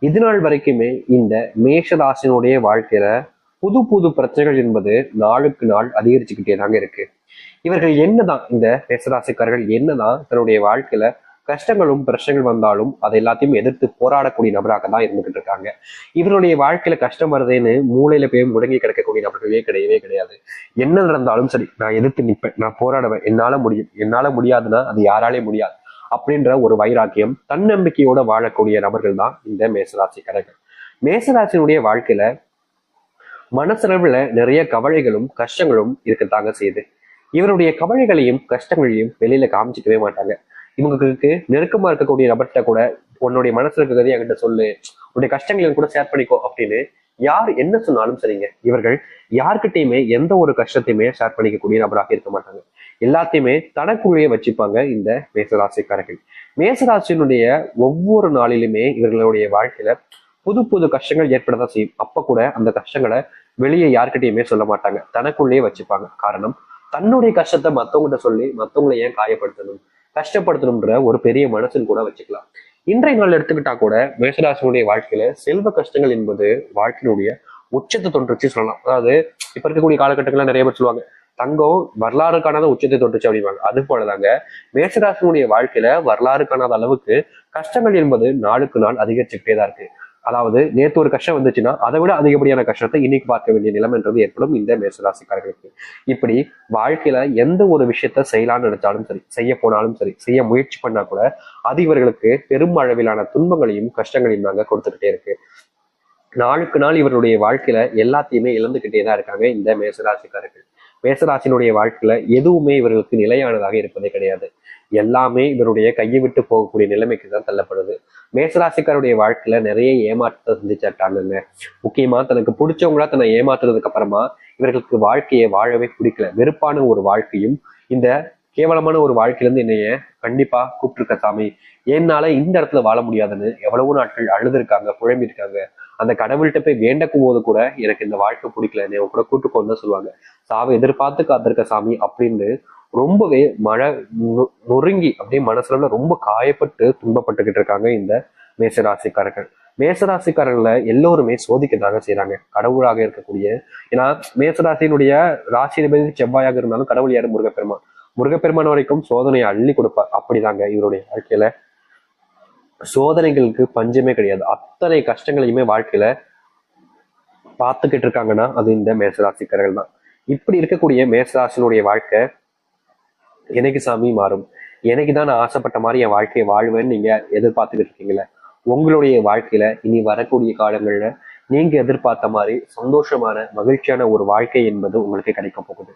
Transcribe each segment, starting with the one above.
இது நாள் வரைக்குமே இந்த மேஷராசினுடைய வாழ்க்கையில புது புது பிரச்சனைகள் என்பது நாளுக்கு நாள் அதிகரிச்சுக்கிட்டே தாங்க இருக்கு. இவர்கள் என்னதான் இந்த மேஷராசிக்காரர்கள் என்னதான் தன்னுடைய வாழ்க்கையில கஷ்டங்களும் பிரச்சனைகள் வந்தாலும் அதை எல்லாத்தையும் எதிர்த்து போராடக்கூடிய நபராக தான் இருந்துகிட்டு இருக்காங்க. இவருடைய வாழ்க்கையில கஷ்டம் வருதுன்னு மூளையில போய் முடங்கி கிடக்கக்கூடிய நபர்களே கிடையவே கிடையாது. என்ன நடந்தாலும் சரி, நான் எதிர்த்து நிற்பேன், நான் போராடுவேன், என்னால முடியும், என்னால முடியாதுன்னா அது யாராலே முடியாது அப்படின்ற ஒரு வைராக்கியம் தன்னம்பிக்கையோட வாழக்கூடிய நபர்கள் தான் இந்த மேசராசிக்காரர்கள். மேசராசினுடைய வாழ்க்கையில மனசளவுல நிறைய கவலைகளும் கஷ்டங்களும் இருக்கத்தாங்க செய்யுது. இவருடைய கவலைகளையும் கஷ்டங்களையும் வெளியில காமிச்சிக்கவே மாட்டாங்க. இவங்களுக்கு நெருக்கமா இருக்கக்கூடிய நபர்கிட்ட கூட உன்னுடைய மனசுல இருக்கிறதே என்கிட்ட சொல்லு, உன்னுடைய கஷ்டங்களை கூட ஷேர் பண்ணிக்கோ அப்படின்னு யார் என்ன சொன்னாலும் சரிங்க, இவர்கள் யார்கிட்டயுமே எந்த ஒரு கஷ்டத்தையுமே ஷேர் பண்ணிக்கக்கூடிய நபராக இருக்க மாட்டாங்க. எல்லாத்தையுமே தனக்குள்ளேயே வச்சுப்பாங்க இந்த மேசராசிக்காரர்கள். மேசராசியினுடைய ஒவ்வொரு நாளிலுமே இவர்களுடைய வாழ்க்கையில புது புது கஷ்டங்கள் ஏற்படதான் செய்யும். அப்ப கூட அந்த கஷ்டங்களை வெளியே யார்கிட்டயுமே சொல்ல மாட்டாங்க, தனக்குள்ளேயே வச்சுப்பாங்க. காரணம், தன்னுடைய கஷ்டத்தை மத்தவங்ககிட்ட சொல்லி மத்தவங்களை ஏன் காயப்படுத்தணும், கஷ்டப்படுத்தணும்ன்ற ஒரு பெரிய மனசுன்னு கூட வச்சுக்கலாம். இன்றைய நாள் எடுத்துக்கிட்டா கூட மேஷராசினுடைய வாழ்க்கையில செல்வ கஷ்டங்கள் என்பது வாழ்க்கையினுடைய உச்சத்தை தொற்றுச்சு சொல்லலாம். அதாவது இப்ப இருக்கக்கூடிய காலகட்டங்கள்ல நிறைய பேர் சொல்லுவாங்க, தங்கம் வரலாறு காணாத உச்சத்தை தொட்டுச்சு அப்படிவாங்க. அது போலதாங்க மேஷராசினுடைய வாழ்க்கையில வரலாறு காணாத அளவுக்கு கஷ்டங்கள் என்பது நாளுக்கு நாள் அதிகரிச்சுக்கிட்டே தான் இருக்கு. அதாவது நேற்று ஒரு கஷ்டம் வந்துச்சுன்னா அதை விட அதிகப்படியான கஷ்டத்தை இன்னைக்கு பார்க்க வேண்டிய நிலைமைன்றது ஏற்படும் இந்த மேசராசிக்காரர்களுக்கு. இப்படி வாழ்க்கையில எந்த ஒரு விஷயத்த செய்யலாம்னு நினைச்சாலும் சரி, செய்ய போனாலும் சரி, செய்ய முயற்சி பண்ணா கூட அது இவர்களுக்கு பெரும் அளவிலான துன்பங்களையும் கஷ்டங்களையும் தாங்க கொடுத்துக்கிட்டே இருக்கு. நாளுக்கு நாள் இவருடைய வாழ்க்கையில எல்லாத்தையுமே இழந்துகிட்டே தான் இருக்காங்க இந்த மேசராசிக்காரர்கள். மேசராசினுடைய வாழ்க்கையில எதுவுமே இவர்களுக்கு நிலையானதாக இருப்பதே கிடையாது. எல்லாமே இவருடைய கையை விட்டு போகக்கூடிய நிலைமைக்கு தான் தள்ளப்படுது. மேசராசிக்காருடைய வாழ்க்கையில நிறைய ஏமாற்றத்தை சந்திச்சாட்டாங்க. முக்கியமா தனக்கு பிடிச்சவங்களா தன்னை ஏமாத்துறதுக்கு அப்புறமா இவர்களுக்கு வாழ்க்கையை வாழவே பிடிக்கல. வெறுப்பான ஒரு வாழ்க்கையும், இந்த கேவலமான ஒரு வாழ்க்கையிலிருந்து என்னைய கண்டிப்பா கூப்பிட்டுருக்க சாமி, என்னால இந்த இடத்துல வாழ முடியாதுன்னு எவ்வளவோ நாட்கள் அழுதுருக்காங்க, புழம்பிருக்காங்க. அந்த கடவுள்கிட்ட போய் வேண்டக்கும் போது கூட எனக்கு இந்த வாழ்க்கை பிடிக்கல, என்னை கூட கூட்டுக்கோன்னு தான் சொல்லுவாங்க. சாவை எதிர்பார்த்து காத்திருக்க சாமி அப்படின்னு ரொம்பவே நொறுங்கி அப்படியே மனசுல ரொம்ப காயப்பட்டு துன்பப்பட்டுக்கிட்டு இருக்காங்க இந்த மேசராசிக்காரர்கள். மேசராசிக்காரர்கள எல்லோருமே சோதிக்கதாக செய்யறாங்க, கடவுளாக இருக்கக்கூடிய. ஏன்னா மேசராசியினுடைய ராசிபதி செவ்வாயாக இருந்தாலும் கடவுள் யாரு? முருகப்பெருமான். முருகப்பெருமான் வரைக்கும் சோதனையை அள்ளி கொடுப்பார். அப்படிதாங்க இவருடைய வாழ்க்கையில சோதனைகளுக்கு பஞ்சமே கிடையாது. அத்தனை கஷ்டங்களையுமே வாழ்க்கையில பார்த்துக்கிட்டு இருக்காங்கன்னா அது இந்த மேசராசிக்காரர்கள் தான். இப்படி இருக்கக்கூடிய மேசராசினுடைய வாழ்க்கை எனக்கு சாமி மாறும், எனக்கு தான் நான் ஆசைப்பட்ட மாதிரி என் வாழ்க்கையை வாழ்வேன்னு நீங்க எதிர்பார்த்துக்கிட்டு இருக்கீங்களே, உங்களுடைய வாழ்க்கையில இனி வரக்கூடிய காலங்கள்ல நீங்க எதிர்பார்த்த மாதிரி சந்தோஷமான மகிழ்ச்சியான ஒரு வாழ்க்கை என்பது உங்களுக்கு கிடைக்க போகுது.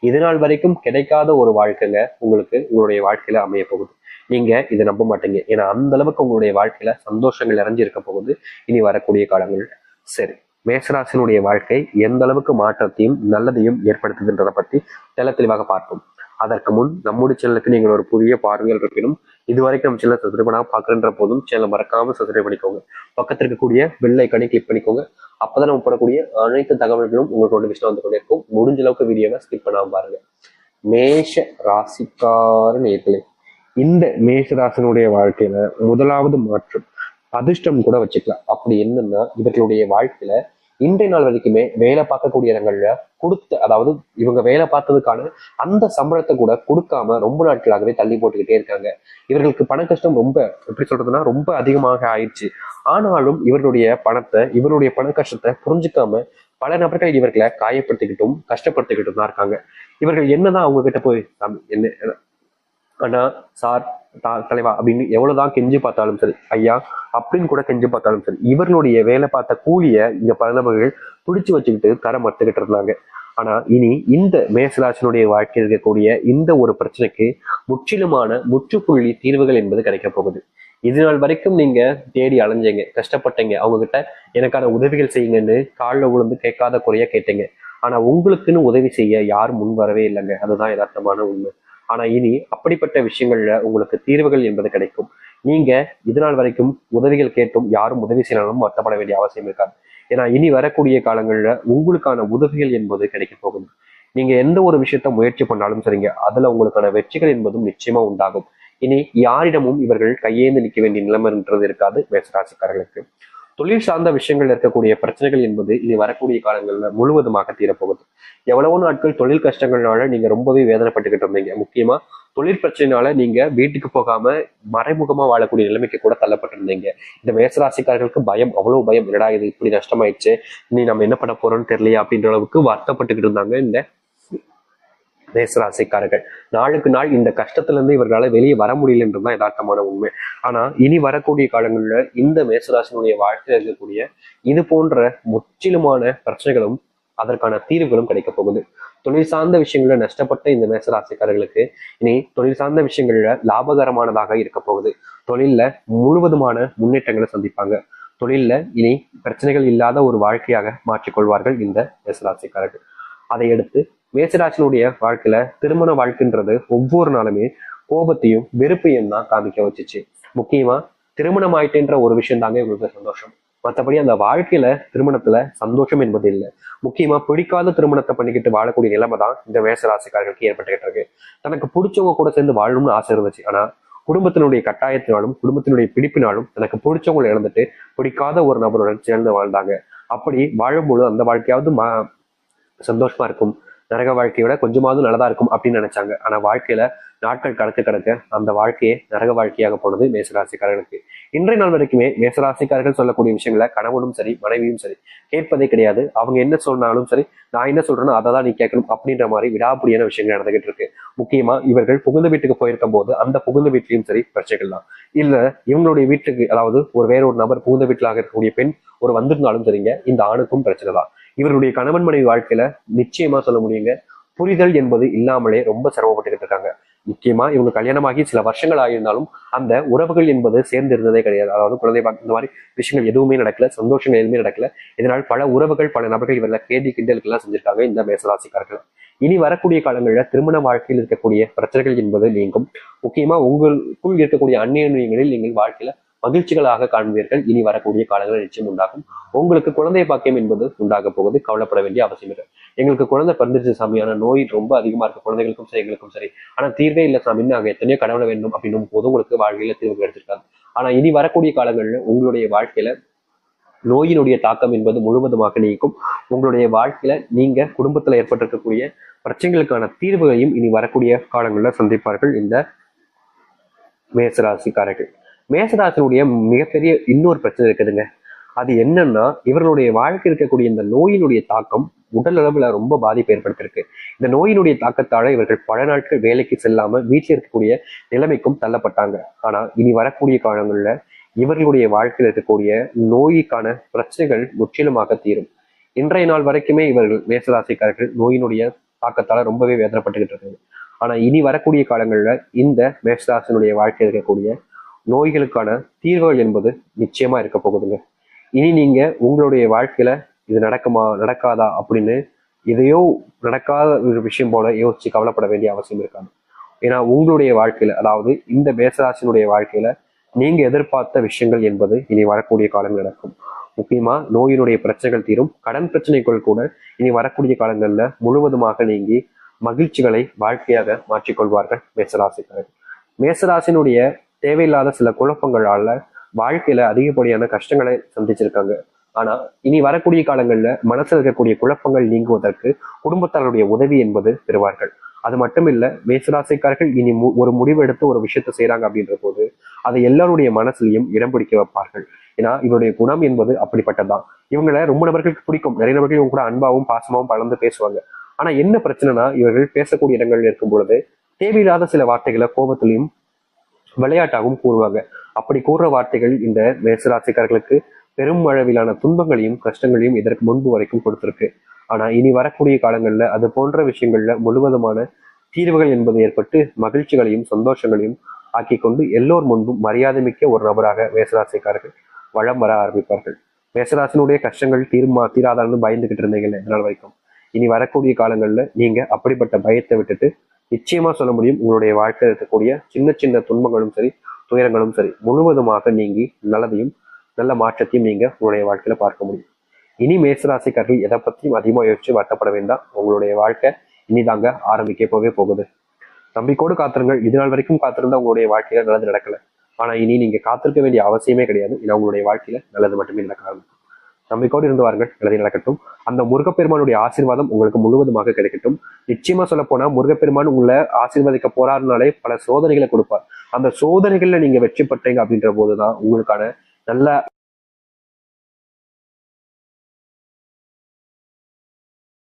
இது நாள் வரைக்கும் கிடைக்காத ஒரு வாழ்க்கைங்க உங்களுக்கு உங்களுடைய வாழ்க்கையில அமைய போகுது. நீங்க இதை நம்ப மாட்டீங்க. ஏன்னா அந்த அளவுக்கு உங்களுடைய வாழ்க்கையில சந்தோஷங்கள் நிறைஞ்சிருக்க போகுது இனி வரக்கூடிய காலங்கள். சரி, மேசராசினுடைய வாழ்க்கை எந்த அளவுக்கு மாற்றத்தையும் நல்லதையும் ஏற்படுத்துதுன்றதை பத்தி தெளிவாக பார்ப்போம். அதற்கு முன் நம்முடைய சேனலுக்கு நீங்கள் ஒரு புதிய பார்வைகள் இருப்பினும் இதுவரைக்கும் நம்ம சேனல் சப்ஸ்கிரைப் பண்ணாம பார்க்குற போதும் சேனலை மறக்காம சப்ஸ்கிரைப் பண்ணிக்கோங்க. பக்கத்தில் இருக்கக்கூடிய பெல் ஐக்கானை கிளிக் பண்ணிக்கோங்க. அப்பதான் நம்ம போடக்கூடிய அனைத்து தகவல்களும் உங்களுக்கு நோட்டிஃபிகேஷன் வந்து கொண்டே இருக்கும். முடிஞ்ச அளவுக்கு வீடியோவை ஸ்கிப் பண்ணாம பாருங்க. மேஷ ராசிக்கார நேர்களே, இந்த மேஷ ராசினுடைய வாழ்க்கையில முதலாவது மாற்றம் அதிர்ஷ்டம் கூட வச்சுக்கலாம். அப்படி என்னன்னா, இவர்களுடைய வாழ்க்கையில இன்றைய நாள் வரைக்குமே வேலை பார்க்கக்கூடிய இடங்கள்ல அதாவது இவங்க வேலை பார்த்ததுக்கான அந்த சம்பளத்தை கூட கொடுக்காம ரொம்ப நாட்களாகவே தள்ளி போட்டுக்கிட்டே இருக்காங்க. இவர்களுக்கு பண கஷ்டம் ரொம்ப, எப்படி சொல்றதுன்னா, ரொம்ப அதிகமாக ஆயிடுச்சு. ஆனாலும் இவர்களுடைய பண கஷ்டத்தை புரிஞ்சுக்காம பல நபர்கள் இவர்களை காயப்படுத்திக்கிட்டும் கஷ்டப்படுத்திக்கிட்டும் தான் இருக்காங்க. இவர்கள் என்னதான் அவங்க கிட்ட போய் என்ன ஆனா சார், தலைவா அப்படின்னு எவ்வளவுதான் கெஞ்சி பார்த்தாலும் சரி, ஐயா அப்படின்னு கூட கெஞ்சி பார்த்தாலும் சரி, இவர்களுடைய வேலை பார்த்த கூலிய இங்க பல நபர்கள் பிடிச்சு வச்சுக்கிட்டு தர மறுத்துக்கிட்டு இருந்தாங்க. ஆனா இனி இந்த மேசராசினுடைய வாழ்க்கையில் இருக்கக்கூடிய இந்த ஒரு பிரச்சனைக்கு முற்றிலுமான முற்றுப்புள்ளி தீர்வுகள் என்பது கிடைக்க போகுது. இது நாள் வரைக்கும் நீங்க தேடி அலைஞ்சீங்க, கஷ்டப்பட்டீங்க, அவங்க கிட்ட எனக்கான உதவிகள் செய்யுங்கன்னு காலில் விழுந்து கேட்காத குறைய கேட்டீங்க. ஆனா உங்களுக்குன்னு உதவி செய்ய யாரும் முன் வரவே இல்லைங்க. அதுதான் யதார்த்தமான உண்மை. ஆனா இனி அப்படிப்பட்ட விஷயங்கள்ல உங்களுக்கு தீர்வுகள் என்பது கிடைக்கும். நீங்க இது நாள் வரைக்கும் உதவிகள் கேட்டும் யாரும் உதவி செய்யணும் வருத்தப்பட வேண்டிய அவசியம் இருக்காது. ஏன்னா இனி வரக்கூடிய காலங்கள்ல உங்களுக்கான உதவிகள் என்பது கிடைக்க போகுது. நீங்க எந்த ஒரு விஷயத்த முயற்சி பண்ணாலும் சரிங்க, அதுல உங்களுக்கான வெற்றிகள் என்பதும் நிச்சயமா உண்டாகும். இனி யாரிடமும் இவர்கள் கையேந்து நிற்க வேண்டிய நிலைமைன்றது இருக்காது மேசராசிக்காரர்களுக்கு. தொழில் சார்ந்த விஷயங்கள் இருக்கக்கூடிய பிரச்சனைகள் என்பது இனி வரக்கூடிய காலங்களில் முழுவதுமாக தீரப்போகுது. எவ்வளவோ நாட்கள் தொழில் கஷ்டங்கள்னால நீங்க ரொம்பவே வேதனைப்பட்டுக்கிட்டு இருந்தீங்க. முக்கியமா தொழில் பிரச்சனைனால நீங்க வீட்டுக்கு போகாம மறைமுகமா வாழக்கூடிய நிலைமைக்கு கூட தள்ளப்பட்டிருந்தீங்க. இந்த மேசராசிக்காரர்களுக்கு பயம், அவ்வளவு பயம். என்னடா இது இப்படி நஷ்டமாயிடுச்சு, நீ நம்ம என்ன பண்ண போறோம்னு தெரியலையா அப்படின்ற அளவுக்கு வருத்தப்பட்டுக்கிட்டு இருந்தாங்க இந்த மேசராசிக்காரர்கள். நாளுக்கு நாள் இந்த கஷ்டத்துல இருந்து இவர்களால் வெளியே வர முடியலன்றதுதான் யதார்த்தமான உண்மை. ஆனா இனி வரக்கூடிய காலங்களில் இந்த மேசராசினுடைய வாழ்க்கையில் இருக்கக்கூடிய இது போன்ற முற்றிலுமான பிரச்சனைகளும் அதற்கான தீர்வுகளும் கிடைக்க போகுது. தொழில் சார்ந்த விஷயங்கள்ல நஷ்டப்பட்ட இந்த மேசராசிக்காரர்களுக்கு இனி தொழில் சார்ந்த விஷயங்கள்ல லாபகரமானதாக இருக்க போகுது. தொழில்ல முழுவதுமான முன்னேற்றங்களை சந்திப்பாங்க. தொழில்ல இனி பிரச்சனைகள் இல்லாத ஒரு வாழ்க்கையாக மாற்றிக்கொள்வார்கள் இந்த மேசராசிக்காரர்கள். அதை எடுத்து மேசராசினுடைய வாழ்க்கையில திருமண வாழ்க்கைன்றது ஒவ்வொரு நாளுமே கோபத்தையும் வெறுப்பையும் தான் காமிக்க வச்சுச்சு. முக்கியமா திருமணம் ஆயிட்டுன்ற ஒரு விஷயம் தாங்க இவங்களுக்கு சந்தோஷம். மற்றபடி அந்த வாழ்க்கையில திருமணத்துல சந்தோஷம் என்பது இல்லை. முக்கியமா பிடிக்காத திருமணத்தை பண்ணிக்கிட்டு வாழக்கூடிய நிலைமை தான் இந்த மேசராசிக்காரர்களுக்கு ஏற்பட்டுக்கிட்டு இருக்கு. தனக்கு பிடிச்சவங்க கூட சேர்ந்து வாழணும்னு ஆசை இருந்துச்சு. ஆனா குடும்பத்தினுடைய கட்டாயத்தினாலும் குடும்பத்தினுடைய பிடிப்பினாலும் தனக்கு பிடிச்சவங்களை இழந்துட்டு பிடிக்காத ஒரு நபருடன் சேர்ந்து வாழ்ந்தாங்க. அப்படி வாழும்போது அந்த வாழ்க்கையாவது சந்தோஷமா இருக்கும், நரக வாழ்க்கையோட கொஞ்சமாவது நல்லதா இருக்கும் அப்படின்னு நினைச்சாங்க. ஆனா வாழ்க்கையில நாட்கள் கடக்க கடக்க அந்த வாழ்க்கையே நரக வாழ்க்கையாக போனது மேசராசிக்காரர்களுக்கு. இன்றைய நாள் வரைக்குமே மேசராசிக்காரர்கள் சொல்லக்கூடிய விஷயங்களை கணவனும் சரி மனைவியும் சரி கேட்பதே கிடையாது. அவங்க என்ன சொன்னாலும் சரி, நான் என்ன சொல்றேனோ அதை தான் நீ கேட்கணும் அப்படின்ற மாதிரி விடாப்பிடியான விஷயங்கள் நடந்துகிட்டு இருக்கு. முக்கியமா இவர்கள் புகுந்த வீட்டுக்கு போயிருக்கும் போது அந்த புகுந்த வீட்லயும் சரி பிரச்சனைகள் தான். இல்ல இவங்களுடைய வீட்டுக்கு, அதாவது வேற ஒரு நபர் புகுந்த வீட்டிலாக இருக்கக்கூடிய பெண் ஒரு வந்திருந்தாலும் சரிங்க, இந்த ஆணுக்கும் பிரச்சனை தான். இவருடைய கணவன் மனைவி வாழ்க்கையில நிச்சயமா சொல்ல முடியுங்க, புரிதல் என்பது இல்லாமலே ரொம்ப சிரமப்பட்டுக்கிட்டு இருக்காங்க. முக்கியமா இவங்க கல்யாணமாகி சில வருஷங்கள் ஆகியிருந்தாலும் அந்த உறவுகள் என்பது சேர்ந்து இருந்ததே கிடையாது. அதாவது குழந்தை பார்க்க இந்த மாதிரி விஷயங்கள் எதுவுமே நடக்கல, சந்தோஷங்கள் எதுவுமே நடக்கல. இதனால் பல உறவுகள் பல நபர்கள் இவர்களை கேள்வி கிண்டலுக்கு எல்லாம் செஞ்சிருக்காங்க இந்த மேசராசிக்காரர்கள். இனி வரக்கூடிய காலங்களில் திருமண வாழ்க்கையில் இருக்கக்கூடிய பிரச்சனைகள் என்பது நீங்கும். முக்கியமா உங்களுக்குள் இருக்கக்கூடிய அந்நியங்களில் நீங்கள் வாழ்க்கையில மகிழ்ச்சிகளாக காண்பீர்கள். இனி வரக்கூடிய காலங்களில் நிச்சயம் உண்டாகும். உங்களுக்கு குழந்தை பாக்கியம் என்பது உண்டாக போகுது, கவலைப்பட வேண்டிய அவசியம் இல்லை. எங்களுக்கு குழந்தை பிறந்துச்சு சாமியான நோய் ரொம்ப அதிகமா இருக்கு, குழந்தைகளுக்கும் சரி எங்களுக்கும் சரி, ஆனா தீர்வே இல்லை சாமின்னு நாங்க எத்தனையோ கடவுளை வேண்டும் அப்படின்னும் போது உங்களுக்கு வாழ்க்கையில தீர்வு கிடைச்சிருக்காங்க. ஆனா இனி வரக்கூடிய காலங்கள்ல உங்களுடைய வாழ்க்கையில நோயினுடைய தாக்கம் என்பது முழுவதுமாக நீக்கும். உங்களுடைய வாழ்க்கையில நீங்க குடும்பத்துல ஏற்பட்டிருக்கக்கூடிய பிரச்சனைகளுக்கான தீர்வுகளையும் இனி வரக்கூடிய காலங்களில் சந்திப்பார்கள் இந்த மேசராசிக்காரர்கள். மேசராசினுடைய மிகப்பெரிய இன்னொரு பிரச்சனை இருக்குதுங்க. அது என்னன்னா, இவர்களுடைய வாழ்க்கை இருக்கக்கூடிய இந்த நோயினுடைய தாக்கம் உடல் அளவுல ரொம்ப பாதிப்பு ஏற்படுத்திருக்கு. இந்த நோயினுடைய தாக்கத்தால இவர்கள் பல நாட்கள் வேலைக்கு செல்லாம வீட்டில் இருக்கக்கூடிய நிலைமைக்கும் தள்ளப்பட்டாங்க. ஆனா இனி வரக்கூடிய காலங்கள்ல இவர்களுடைய வாழ்க்கையில் இருக்கக்கூடிய நோய்க்கான பிரச்சனைகள் முற்றிலுமாக தீரும். இன்றைய நாள் வரைக்குமே இவர்கள் மேசராசிக்காரர்கள் நோயினுடைய தாக்கத்தால ரொம்பவே வேதனைப்பட்டுக்கிட்டு இருக்காங்க. ஆனா இனி வரக்கூடிய காலங்கள்ல இந்த மேசராசினுடைய வாழ்க்கையில் இருக்கக்கூடிய நோய்களுக்கான தீர்வுகள் என்பது நிச்சயமா இருக்க போகுதுங்க. இனி நீங்க உங்களுடைய வாழ்க்கையில இது நடக்குமா நடக்காதா அப்படின்னு எதையோ நடக்காத ஒரு விஷயம் போல யோசிச்சு கவலைப்பட வேண்டிய அவசியம் இருக்காது. ஏன்னா உங்களுடைய வாழ்க்கையில, அதாவது இந்த மேசராசினுடைய வாழ்க்கையில நீங்க எதிர்பார்த்த விஷயங்கள் என்பது இனி வரக்கூடிய காலங்கள் நடக்கும். முக்கியமா நோயினுடைய பிரச்சனைகள் தீரும். கடன் பிரச்சனைகள் கூட இனி வரக்கூடிய காலங்கள்ல முழுவதுமாக நீங்கி மகிழ்ச்சிகளை வாழ்க்கையாக மாற்றிக்கொள்வார்கள் மேசராசிக்காரர்கள். மேசராசினுடைய தேவையில்லாத சில குழப்பங்களால வாழ்க்கையில அதிகப்படியான கஷ்டங்களை சந்திச்சிருக்காங்க. ஆனா இனி வரக்கூடிய காலங்கள்ல மனசுல இருக்கக்கூடிய குழப்பங்கள் நீங்குவதற்கு குடும்பத்தாருடைய உதவி என்பது பெறுவார்கள். அது மட்டும் இல்ல, மேசராசிக்காரர்கள் இனி ஒரு முடிவு எடுத்து ஒரு விஷயத்த செய்யறாங்க அப்படின்ற போது அதை எல்லாருடைய மனசுலையும் இடம் பிடிக்க வைப்பார்கள். ஏன்னா இவருடைய குணம் என்பது அப்படிப்பட்டதுதான். இவங்களை ரொம்ப நபர்களுக்கு பிடிக்கும், நிறைய நபர்கள் இவங்க கூட அன்பாவும் பாசமாவும் பலர்ந்து பேசுவாங்க. ஆனா என்ன பிரச்சனைனா, இவர்கள் பேசக்கூடிய இடங்கள் இருக்கும் பொழுது தேவையில்லாத சில வார்த்தைகளை கோபத்திலையும் விளையாட்டாகவும் கூறுவாங்க. அப்படி கூறுற வார்த்தைகள் இந்த மேசராசிக்காரர்களுக்கு பெரும் அளவிலான துன்பங்களையும் கஷ்டங்களையும் இதற்கு முன்பு வரைக்கும் கொடுத்திருக்கு. ஆனா இனி வரக்கூடிய காலங்கள்ல அது போன்ற விஷயங்கள்ல முழுவதுமான தீர்வுகள் என்பது ஏற்பட்டு மகிழ்ச்சிகளையும் சந்தோஷங்களையும் ஆக்கி கொண்டு எல்லோர் முன்பும் மரியாதை மிக்க ஒரு நபராக மேசராசிக்காரர்கள் வளம் வர ஆரம்பிப்பார்கள். மேசராசினுடைய கஷ்டங்கள் தீராதான்னு பயந்துகிட்டு இருந்தீங்கல்ல இதனால் வரைக்கும், இனி வரக்கூடிய காலங்கள்ல நீங்க அப்படிப்பட்ட பயத்தை விட்டுட்டு நிச்சயமா சொல்ல முடியும், உங்களுடைய வாழ்க்கையில் இருக்கக்கூடிய சின்ன சின்ன துன்பங்களும் சரி துயரங்களும் சரி முழுவதுமாக நீங்கி நல்லதையும் நல்ல மாற்றத்தையும் நீங்க உங்களுடைய வாழ்க்கையில பார்க்க முடியும். இனி மேசராசிக்காரர்கள் எதை பத்தியும் அதிகமாக யோசிச்சு வருத்தப்பட வேண்டாம். உங்களுடைய வாழ்க்கை இனிதாங்க ஆரம்பிக்க போவே போகுது. நம்பிக்கையோடு காத்திருங்கள். இது நாள் வரைக்கும் காத்திருந்தா உங்களுடைய வாழ்க்கையில நல்லது நடக்கல. ஆனா இனி நீங்க காத்திருக்க வேண்டிய அவசியமே கிடையாது. ஏன்னா உங்களுடைய வாழ்க்கையில நல்லது மட்டுமே நடக்க ஆரம்பிக்கும். நம்பிக்கையோடு இருந்து வாருங்கள், நல்லதே நடக்கட்டும். அந்த முருகப்பெருமானுடைய ஆசீர்வாதம் உங்களுக்கு முழுவதுமாக கிடைக்கட்டும். நிச்சயமா சொல்ல போனா முருகப்பெருமான் உங்களை ஆசீர்வதிக்க போறாருனாலே பல சோதனைகளை கொடுப்பார். அந்த சோதனைகள்ல நீங்க வெற்றி பெற்றீங்க அப்படின்ற போதுதான் உங்களுக்கான நல்ல